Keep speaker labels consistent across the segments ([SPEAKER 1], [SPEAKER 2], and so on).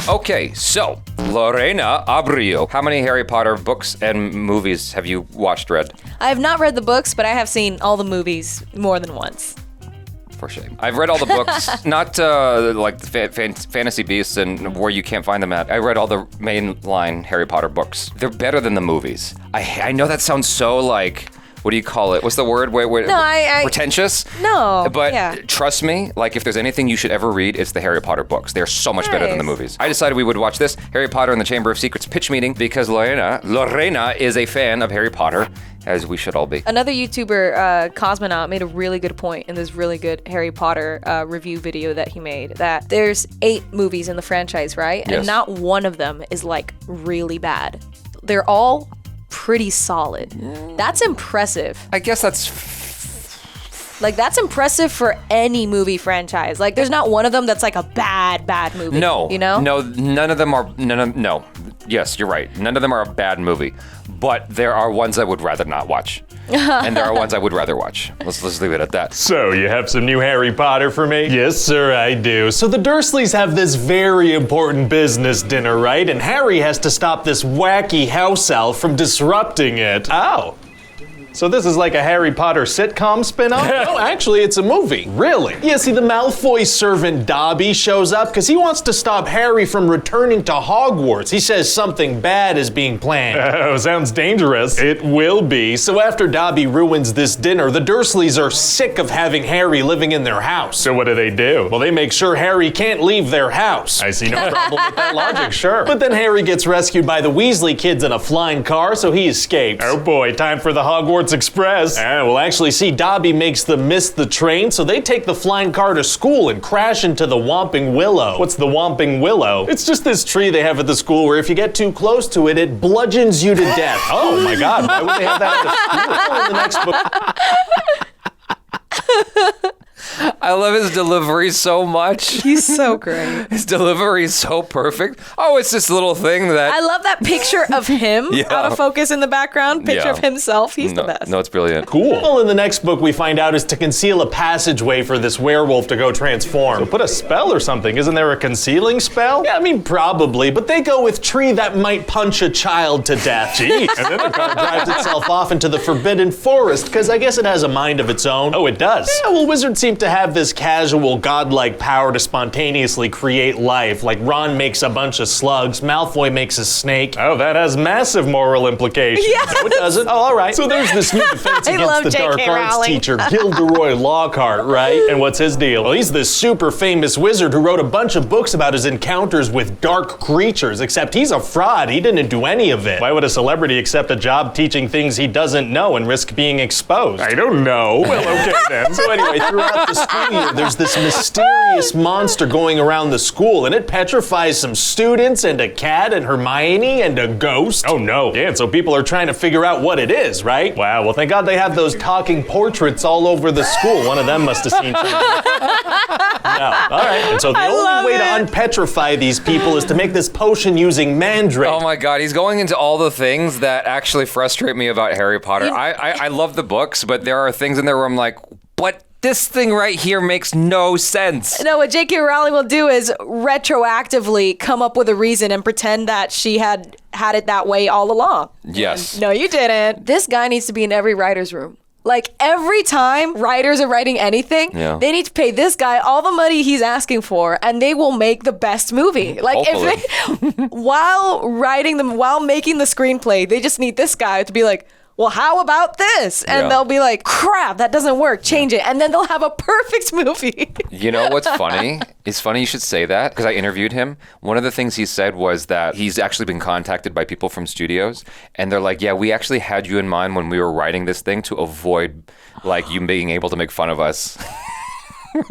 [SPEAKER 1] Okay, so Lorena Abreu, how many Harry Potter books and movies have you watched, read?
[SPEAKER 2] I have not read the books, but I have seen all the movies more than once.
[SPEAKER 1] For shame. I've read all the books, not like the Fantasy Beasts and where you can't find them at. I read all the mainline Harry Potter books. They're better than the movies. I know that sounds so like, what do you call it? What's the word? Pretentious?
[SPEAKER 2] No.
[SPEAKER 1] But trust me, like if there's anything you should ever read, it's the Harry Potter books. They're so much better than the movies. I decided we would watch this Harry Potter and the Chamber of Secrets pitch meeting because Lorena is a fan of Harry Potter, as we should all be.
[SPEAKER 2] Another YouTuber, Cosmonaut, made a really good point in this really good Harry Potter review video that he made, that there's 8 movies in the franchise, right?
[SPEAKER 1] Yes.
[SPEAKER 2] And not one of them is like really bad. They're all pretty solid. That's impressive.
[SPEAKER 1] I guess that's...
[SPEAKER 2] Like, that's impressive for any movie franchise. Like, there's not one of them that's like a bad movie.
[SPEAKER 1] No.
[SPEAKER 2] You know?
[SPEAKER 1] No, none of them are... No. Yes, you're right. None of them are a bad movie. But there are ones I would rather not watch. And there are ones I would rather watch. Let's leave it at that.
[SPEAKER 3] So, you have some new Harry Potter for me? Yes, sir, I do. So the Dursleys have this very important business dinner, right? And Harry has to stop this wacky house elf from disrupting it. Oh. So this is like a Harry Potter sitcom spin-off? No, actually, it's a movie. Really? Yeah, see, the Malfoy servant Dobby shows up because he wants to stop Harry from returning to Hogwarts. He says something bad is being planned. Oh, sounds dangerous. It will be. So after Dobby ruins this dinner, the Dursleys are sick of having Harry living in their house. So what do? Well, they make sure Harry can't leave their house. I see no problem with that logic, sure. But then Harry gets rescued by the Weasley kids in a flying car, so he escapes. Oh boy, time for the Hogwarts Express. Well, actually, see, Dobby makes them miss the train, so they take the flying car to school and crash into the Whomping Willow. What's the Whomping Willow? It's just this tree they have at the school where if you get too close to it, it bludgeons you to death. Oh my God, why would they have that at the school? In the next book.
[SPEAKER 1] I love his delivery so much.
[SPEAKER 2] He's so great.
[SPEAKER 1] His delivery is so perfect. Oh, it's this little thing that...
[SPEAKER 2] I love that picture of him out of focus in the background. Picture of himself. He's the best.
[SPEAKER 1] No, it's brilliant.
[SPEAKER 3] Cool. Well, in the next book we find out is to conceal a passageway for this werewolf to go transform. So put a spell or something. Isn't there a concealing spell? Yeah, I mean, probably. But they go with tree that might punch a child to death. Jeez. And then the car drives itself off into the forbidden forest because I guess it has a mind of its own. Oh, it does? Yeah, well, wizards seem to have this casual godlike power to spontaneously create life. Like Ron makes a bunch of slugs, Malfoy makes a snake. Oh, that has massive moral implications.
[SPEAKER 2] Yes.
[SPEAKER 3] No, it doesn't. Oh, all right. So there's this new defense against the dark arts teacher, Gilderoy Lockhart, right? And what's his deal? Well, he's this super famous wizard who wrote a bunch of books about his encounters with dark creatures, except he's a fraud. He didn't do any of it. Why would a celebrity accept a job teaching things he doesn't know and risk being exposed? I don't know. Well, okay then. So anyway, throughout the school year, there's this mysterious monster going around the school, and it petrifies some students and a cat and Hermione and a ghost. Oh no. Yeah, and so people are trying to figure out what it is, right? Wow, well thank God they have those talking portraits all over the school. One of them must have seen something. No. All right. And so the only way to unpetrify these people is to make this potion using mandrake.
[SPEAKER 1] Oh my God, he's going into all the things that actually frustrate me about Harry Potter. I love the books, but there are things in there where I'm like, what? This thing right here makes no sense.
[SPEAKER 2] No, what J.K. Rowling will do is retroactively come up with a reason and pretend that she had it that way all along.
[SPEAKER 1] Yes.
[SPEAKER 2] And no, you didn't. This guy needs to be in every writer's room. Like, every time writers are writing anything, they need to pay this guy all the money he's asking for, and they will make the best movie. Like, if they, while making the screenplay, they just need this guy to be like, well, how about this? And they'll be like, crap, that doesn't work. Change it. And then they'll have a perfect movie.
[SPEAKER 1] You know what's funny? It's funny you should say that because I interviewed him. One of the things he said was that he's actually been contacted by people from studios. And they're like, yeah, we actually had you in mind when we were writing this thing to avoid like you being able to make fun of us.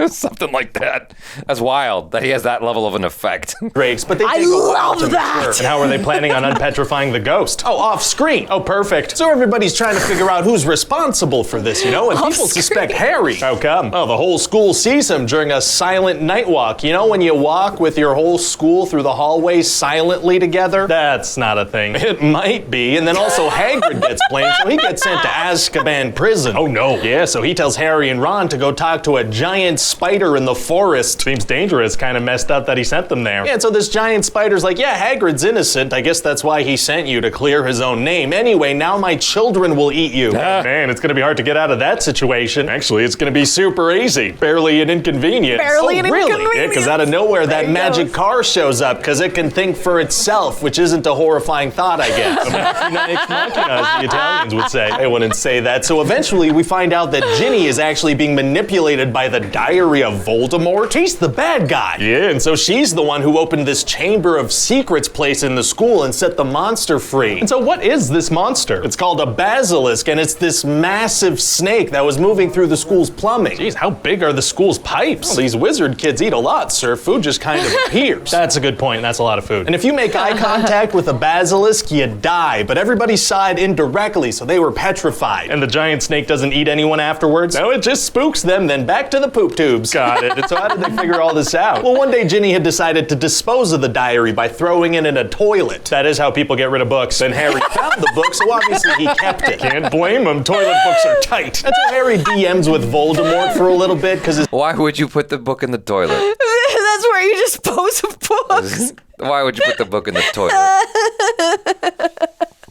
[SPEAKER 1] Something like that. That's wild that he has that level of an effect.
[SPEAKER 3] Breaks, but they take a while to mature. And how are they planning on unpetrifying the ghost? Oh, off screen. Oh, perfect. So everybody's trying to figure out who's responsible for this, you know? And people suspect Harry. How come? Oh, the whole school sees him during a silent night walk. You know when you walk with your whole school through the hallways silently together? That's not a thing. It might be. And then also Hagrid gets blamed, so he gets sent to Azkaban prison. Oh no. Yeah, so he tells Harry and Ron to go talk to a giant giant spider in the forest. Seems dangerous, kind of messed up that he sent them there. Yeah, and so this giant spider's like, yeah, Hagrid's innocent. I guess that's why he sent you, to clear his own name. Anyway, now my children will eat you. Man, it's gonna be hard to get out of that situation. Actually, it's gonna be super easy. Barely an inconvenience.
[SPEAKER 2] Barely an inconvenience.
[SPEAKER 3] Yeah, because out of nowhere, that magic car shows up because it can think for itself, which isn't a horrifying thought, I guess. As the Italians would say. I wouldn't say that. So eventually, we find out that Ginny is actually being manipulated by the diary of Voldemort. He's the bad guy. Yeah, and so she's the one who opened this Chamber of Secrets place in the school and set the monster free. And so what is this monster? It's called a basilisk, and it's this massive snake that was moving through the school's plumbing. Jeez, how big are the school's pipes? Well, these wizard kids eat a lot, sir. Food just kind of appears. That's a good point. That's a lot of food. And if you make eye contact with a basilisk, you die. But everybody saw it indirectly, so they were petrified. And the giant snake doesn't eat anyone afterwards? No, it just spooks them, then back to the poop tubes. Got it. And so how did they figure all this out? Well, one day Ginny had decided to dispose of the diary by throwing it in a toilet. That is how people get rid of books. Then Harry found the book, so obviously he kept it. Can't blame him. Toilet books are tight. That's how Harry DMs with Voldemort for a little bit, because
[SPEAKER 1] Why would you put the book in the toilet?
[SPEAKER 2] That's where you dispose of books.
[SPEAKER 1] Why would you put the book in the toilet?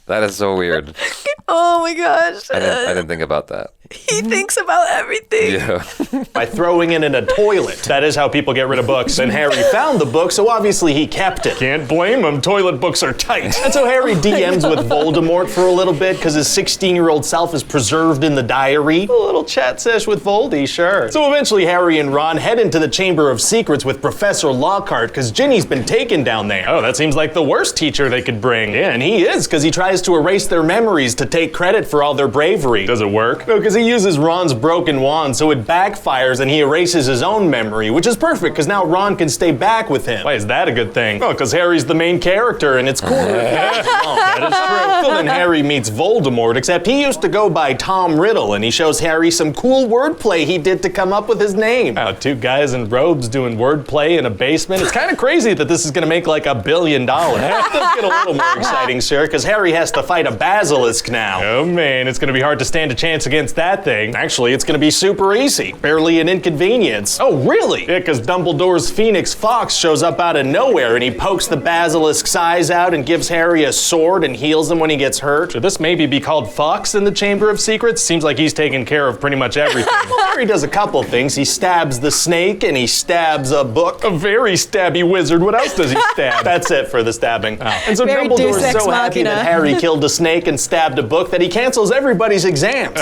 [SPEAKER 1] That is so weird.
[SPEAKER 2] Oh my gosh.
[SPEAKER 1] I didn't think about that.
[SPEAKER 2] He thinks about everything.
[SPEAKER 1] Yeah.
[SPEAKER 3] by throwing it in a toilet. That is how people get rid of books. And Harry found the book, so obviously he kept it. Can't blame him. Toilet books are tight. And so Harry DMs with Voldemort for a little bit because his 16-year-old self is preserved in the diary. A little chat sesh with Voldy, sure. So eventually Harry and Ron head into the Chamber of Secrets with Professor Lockhart because Ginny's been taken down there. Oh, that seems like the worst teacher they could bring. Yeah, and he is because he tries to erase their memories to take credit for all their bravery. Does it work? No, because he uses Ron's broken wand, so it backfires and he erases his own memory, which is perfect because now Ron can stay back with him. Why is that a good thing? Oh, because Harry's the main character and it's cool. That is true. So then Harry meets Voldemort, except he used to go by Tom Riddle, and he shows Harry some cool wordplay he did to come up with his name. Wow, two guys in robes doing wordplay in a basement. It's kind of crazy that this is going to make like $1 billion. It does get a little more exciting, sir, because Harry has to fight a basilisk now. Oh man, it's going to be hard to stand a chance against that thing. Actually, it's going to be super easy. Barely an inconvenience. Oh, really? Yeah, because Dumbledore's Phoenix Fox shows up out of nowhere and he pokes the basilisk's eyes out and gives Harry a sword and heals him when he gets hurt. Should this maybe be called Fox in the Chamber of Secrets? Seems like he's taking care of pretty much everything. Well, Harry does a couple things. He stabs the snake and he stabs a book. A very stabby wizard. What else does he stab? That's it for the stabbing. Oh. And so
[SPEAKER 2] Very
[SPEAKER 3] Dumbledore's
[SPEAKER 2] Deus Ex
[SPEAKER 3] so happy that
[SPEAKER 2] Machina.
[SPEAKER 3] Harry killed a snake and stabbed a book that he cancels everybody's exams.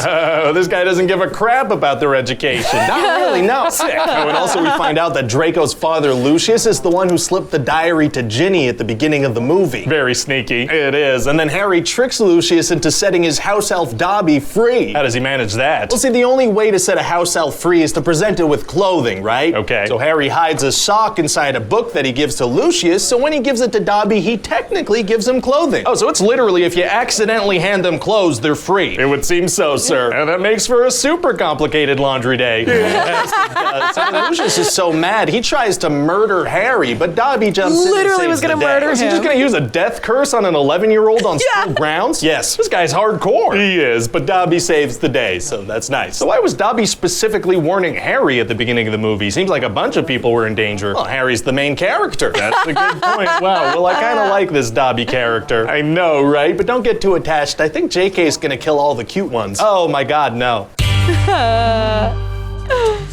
[SPEAKER 3] This guy doesn't give a crap about their education. Not really, no. Sick. Oh, and also we find out that Draco's father, Lucius, is the one who slipped the diary to Ginny at the beginning of the movie. Very sneaky. It is. And then Harry tricks Lucius into setting his house elf Dobby free. How does he manage that? Well, see, the only way to set a house elf free is to present it with clothing, right? Okay. So Harry hides a sock inside a book that he gives to Lucius, so when he gives it to Dobby, he technically gives him clothing. Oh, so it's literally if you accidentally hand them clothes, they're free. It would seem so, sir. And that makes for a super complicated laundry day. Yes, it does. So Lucius is so mad, he tries to murder Harry, but Dobby jumps in and
[SPEAKER 2] Literally
[SPEAKER 3] saves
[SPEAKER 2] was gonna
[SPEAKER 3] the day.
[SPEAKER 2] murder
[SPEAKER 3] Is he just
[SPEAKER 2] him.
[SPEAKER 3] gonna use a death curse on an 11-year-old on school grounds? Yes. This guy's hardcore. He is, but Dobby saves the day, so that's nice. So why was Dobby specifically warning Harry at the beginning of the movie? Seems like a bunch of people were in danger. Well, Harry's the main character. That's a good point. Wow, well, I kind of like this Dobby character. I know, right? But don't get too attached. I think JK's gonna kill all the cute ones. Oh my god, no.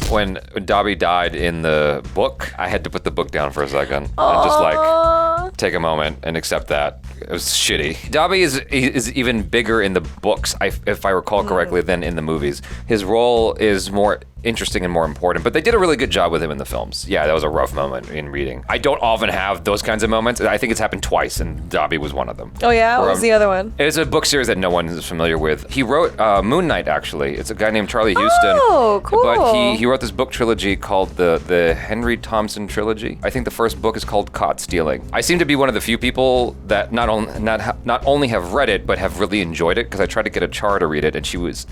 [SPEAKER 1] When Dobby died in the book, I had to put the book down for a second and just like take a moment and accept that. It was shitty. Dobby is even bigger in the books, if I recall correctly, than in the movies. His role is more interesting and more important, but they did a really good job with him in the films. Yeah, that was a rough moment in reading. I don't often have those kinds of moments. I think it's happened twice, and Dobby was one of them.
[SPEAKER 2] Oh yeah? What was the other one?
[SPEAKER 1] It's a book series that no one is familiar with. He wrote Moon Knight, actually. It's a guy named Charlie Houston.
[SPEAKER 2] Oh, cool.
[SPEAKER 1] But he wrote this book trilogy called the Henry Thompson trilogy. I think the first book is called Caught Stealing. I seem to be one of the few people that not only have read it, but have really enjoyed it, because I tried to get a Char to read it, and she was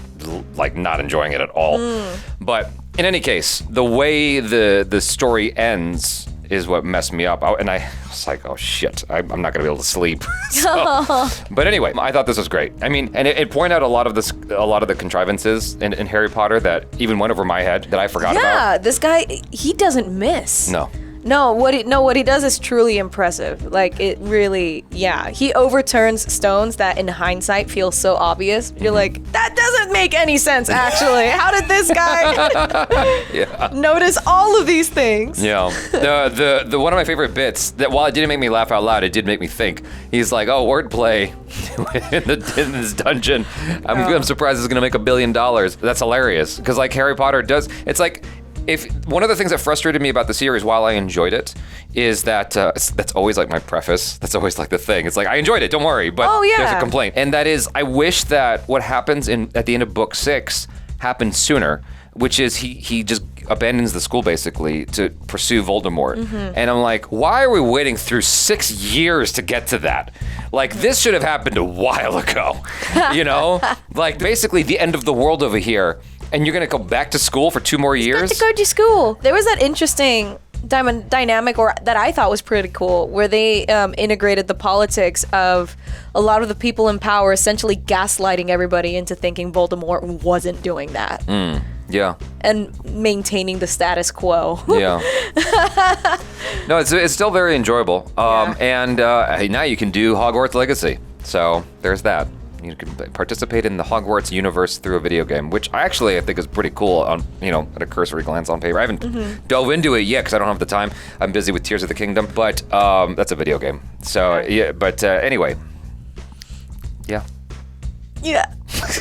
[SPEAKER 1] like not enjoying it at all. But in any case, the way the story ends is what messed me up. And I was like, oh shit, I'm not gonna be able to sleep. But anyway, I thought this was great. I mean, and it pointed out a lot of the contrivances in Harry Potter that even went over my head that I forgot about.
[SPEAKER 2] Yeah, this guy, he doesn't miss.
[SPEAKER 1] No,
[SPEAKER 2] what he does is truly impressive. Like, it really, yeah. He overturns stones that in hindsight feel so obvious. You're like, that doesn't make any sense, actually. How did this guy notice all of these things?
[SPEAKER 1] Yeah. The one of my favorite bits, that while it didn't make me laugh out loud, it did make me think. He's like, oh, wordplay in this dungeon. I'm surprised it's going to make $1 billion. That's hilarious. Because like Harry Potter does, it's like, if one of the things that frustrated me about the series while I enjoyed it is that that's always like my preface. That's always like the thing. It's like, I enjoyed it, don't worry, but there's a complaint. And that is, I wish that what happens at the end of book 6 happened sooner, which is he just abandons the school basically to pursue Voldemort. And I'm like, why are we waiting through 6 years to get to that? Like, this should have happened a while ago, you know? Like, basically the end of the world over here. And you're gonna go back to school for 2 more years?
[SPEAKER 2] He's got to go to school. There was that interesting dynamic, or that I thought was pretty cool, where they integrated the politics of a lot of the people in power essentially gaslighting everybody into thinking Voldemort wasn't doing that.
[SPEAKER 1] Yeah.
[SPEAKER 2] And maintaining the status quo.
[SPEAKER 1] Yeah. No, it's still very enjoyable. And now you can do Hogwarts Legacy. So there's that. You can participate in the Hogwarts universe through a video game, which I think is pretty cool on, at a cursory glance on paper. I haven't dove into it yet because I don't have the time. I'm busy with Tears of the Kingdom, but that's a video game. So, yeah, but anyway. Yeah.
[SPEAKER 2] Yeah.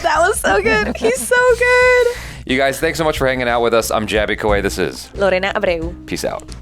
[SPEAKER 2] That was so good. He's so good.
[SPEAKER 1] You guys, thanks so much for hanging out with us. I'm Jabby Kawai. This is
[SPEAKER 2] Lorena Abreu.
[SPEAKER 1] Peace out.